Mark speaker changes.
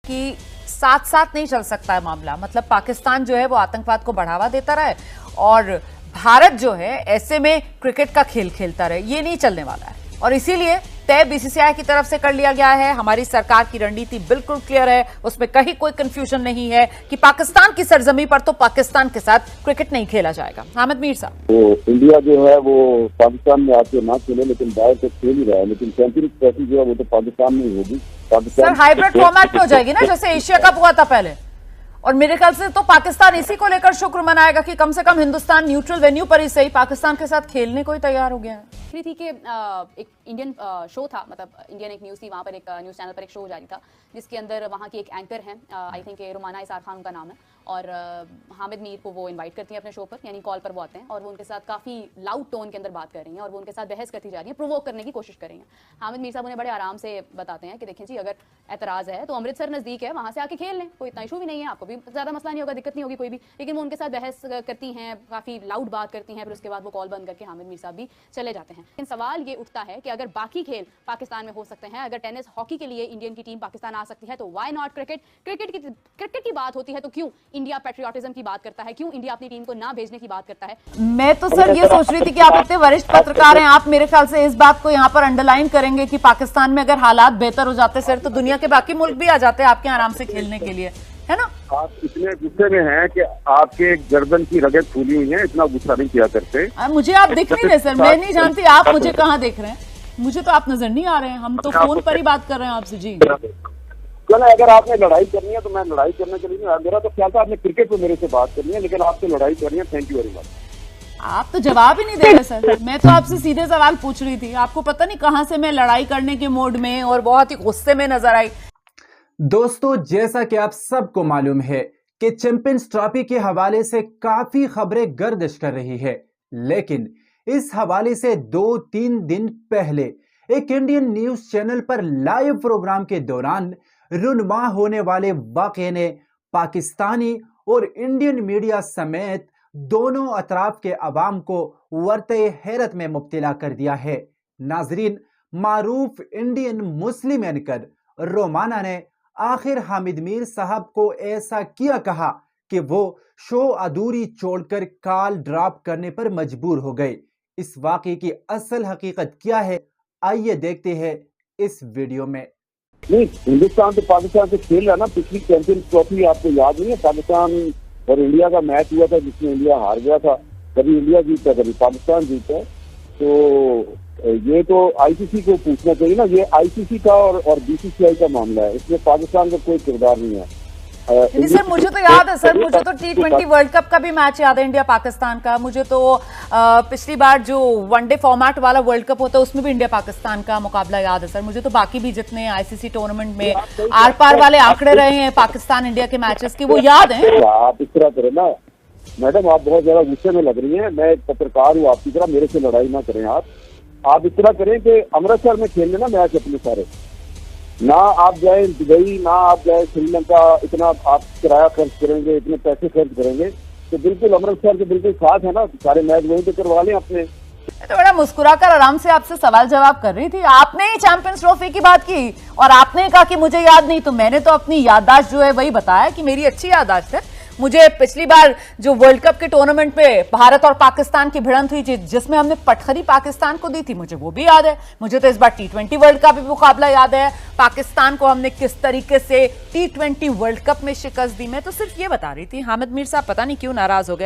Speaker 1: कि साथ साथ नहीं चल सकता है मामला। मतलब पाकिस्तान जो है वो आतंकवाद को बढ़ावा देता रहे और भारत जो है ऐसे में क्रिकेट का खेल खेलता रहे, ये नहीं चलने वाला है। और इसीलिए तय बीसीसीआई की तरफ से कर लिया गया है। हमारी सरकार की रणनीति बिल्कुल क्लियर है, उसमें कहीं कोई कंफ्यूजन नहीं है कि पाकिस्तान की सरजमी पर तो पाकिस्तान के साथ क्रिकेट नहीं खेला जाएगा। हामिद मीर साहब,
Speaker 2: तो इंडिया जो है वो पाकिस्तान में आके ना खेले, लेकिन बाहर तक खेल ही रहा है, लेकिन चैंपियंस ट्रॉफी जो है वो तो पाकिस्तान में ही होगी।
Speaker 1: सर हाइब्रिड फॉर्मेट में हो जाएगी ना, जैसे एशिया कप हुआ था पहले। और मेरे ख्याल से तो पाकिस्तान इसी को लेकर शुक्र मनाएगा कि कम से कम हिंदुस्तान न्यूट्रल वेन्यू पर ही सही पाकिस्तान के साथ खेलने को ही तैयार हो गया है।
Speaker 3: थी कि एक इंडियन शो था, मतलब इंडियन एक न्यूज़ थी, वहाँ पर एक न्यूज़ चैनल पर एक शो जारी था जिसके अंदर वहाँ की एक एंकर हैं, आई थिंक रुमाना इसार खान उनका नाम है, और हामिद मीर को वो इनवाइट करती हैं अपने शो पर, यानी कॉल पर वो आते हैं और वो उनके साथ काफ़ी लाउड टोन के अंदर बात कर रही हैं और वो उनके साथ बहस करती जा रही हैं, प्रोवोक करने की कोशिश कर रही हैं। हामिद मीर साहब उन्हें बड़े आराम से बताते हैं कि देखिए जी, अगर एतराज़ है तो अमृतसर नज़दीक है, वहाँ से आके खेल लें, कोई इतना इशू भी नहीं है, आपको भी ज़्यादा मसला नहीं होगा, दिक्कत नहीं होगी कोई भी। लेकिन वो उनके साथ बहस करती हैं, काफ़ी लाउड बात करती हैं, फिर उसके बाद वो कॉल बंद करके हामिद मीर साहब भी चले जाते हैं। लेकिन सवाल ये उठता है कि अगर बाकी खेल पाकिस्तान में हो सकते हैं, अगर टेनिस हॉकी के लिए इंडियन की टीम पाकिस्तान आ सकती है, तो व्हाई नॉट क्रिकेट? क्रिकेट की बात होती है तो क्यों इंडिया पैट्रियोटिज्म की बात करता है, क्यों इंडिया अपनी टीम को ना भेजने की बात करता है?
Speaker 1: मैं तो सर ये सोच रही थी कि आप इतने वरिष्ठ पत्रकार हैं, आप मेरे ख्याल से इस बात को यहाँ पर अंडरलाइन करेंगे कि पाकिस्तान में अगर हालात बेहतर हो जाते सर तो दुनिया के बाकी मुल्क भी आ जाते हैं आपके आराम से खेलने के लिए, है ना?
Speaker 2: आप इतने गुस्से में हैं कि आपके गर्दन की रगत फूली हुई है, इतना गुस्सा नहीं किया करते।
Speaker 1: मुझे आप दिख नहीं रहे सर, मैं नहीं जानती आप मुझे कहाँ देख रहे हैं, मुझे तो आप नजर नहीं आ रहे हैं, हम तो फोन पर ही बात कर रहे हैं आपसे। जी
Speaker 2: चलो, अगर आपने लड़ाई करनी है तो मैं लड़ाई करने के लिए, मेरा तो ख्याल था आपने क्रिकेट पे मेरे से बात करनी है, लेकिन आपसे लड़ाई करनी है। Thank you very much.
Speaker 1: आप तो जवाब ही नहीं दे रहे सर, मैं तो आपसे सीधे सवाल पूछ रही थी, आपको पता नहीं कहां से मैं लड़ाई करने के मोड में और बहुत ही गुस्से में नजर आई।
Speaker 4: दोस्तों, जैसा कि आप सबको मालूम है कि चैंपियंस ट्रॉफी के हवाले से काफी खबरें गर्दिश कर रही है, लेकिन इस हवाले से 2-3 दिन पहले एक इंडियन न्यूज चैनल पर लाइव प्रोग्राम के दौरान रुनमा होने वाले वाक़े ने पाकिस्तानी और इंडियन मीडिया समेत दोनों अतराफ के अवाम को वर्ते हैरत में मुब्तला कर दिया है। नाजरीन, मारूफ इंडियन मुस्लिम एंकर रोमाना ने आखिर हामिद मीर साहब को ऐसा किया कहा कि वो शो अधूरी छोड़कर कॉल ड्रॉप करने पर मजबूर हो गए। इस वाक़े की असल हकीकत क्या है, आइए देखते हैं इस वीडियो में।
Speaker 2: नहीं, हिंदुस्तान तो पाकिस्तान से खेल रहा ना। पिछली चैंपियंस ट्रॉफी आपको याद नहीं है, पाकिस्तान और इंडिया का मैच हुआ था जिसमें इंडिया हार गया था। कभी इंडिया जीता, कभी पाकिस्तान जीता। तो ये तो आईसीसी को पूछना चाहिए ना, ये आईसीसी का और बीसीसीआई का मामला है, इसमें पाकिस्तान का कोई किरदार नहीं है।
Speaker 1: सर मुझे तो याद है सर, मुझे तो T20 वर्ल्ड कप का भी मैच याद है इंडिया पाकिस्तान का। मुझे तो पिछली बार जो वनडे फॉर्मेट वाला वर्ल्ड कप होता है उसमें भी इंडिया पाकिस्तान का मुकाबला याद है सर। मुझे तो बाकी भी जितने आईसीसी टूर्नामेंट में आर पार वाले आंकड़े रहे हैं पाकिस्तान इंडिया के मैचेस के, वो याद है।
Speaker 2: आप इस तरह करें ना मैडम, आप बहुत ज्यादा गुस्से में लग रही हैं। मैं एक पत्रकार हूँ आपकी तरह, मेरे से लड़ाई ना करें आप इस तरह करें कि अमृतसर में खेल लेना मैच अपने सारे, ना आप जाए दुबई, ना आप जाए श्रीलंका, इतना आप किराया खर्च करेंगे, इतने पैसे खर्च करेंगे, तो बिल्कुल अमृतसर के बिल्कुल साथ है ना, सारे मैच वहीं पे करवा लें अपने।
Speaker 1: तो बड़ा मुस्कुराकर आराम से आपसे सवाल जवाब कर रही थी, आपने ही चैंपियंस ट्रॉफी की बात की और आपने कहा कि मुझे याद नहीं, तो मैंने तो अपनी याददाश्त जो है वही बताया कि मेरी अच्छी याददाश्त है। मुझे पिछली बार जो वर्ल्ड कप के टूर्नामेंट पे भारत और पाकिस्तान की भिड़ंत हुई थी जिसमें हमने पटखनी पाकिस्तान को दी थी, मुझे वो भी याद है। मुझे तो इस बार T20 वर्ल्ड कप भी मुकाबला याद है, पाकिस्तान को हमने किस तरीके से T20 वर्ल्ड कप में शिकस्त दी। मैं तो सिर्फ ये बता रही थी। हामिद मीर साहब पता नहीं क्यों नाराज हो गए।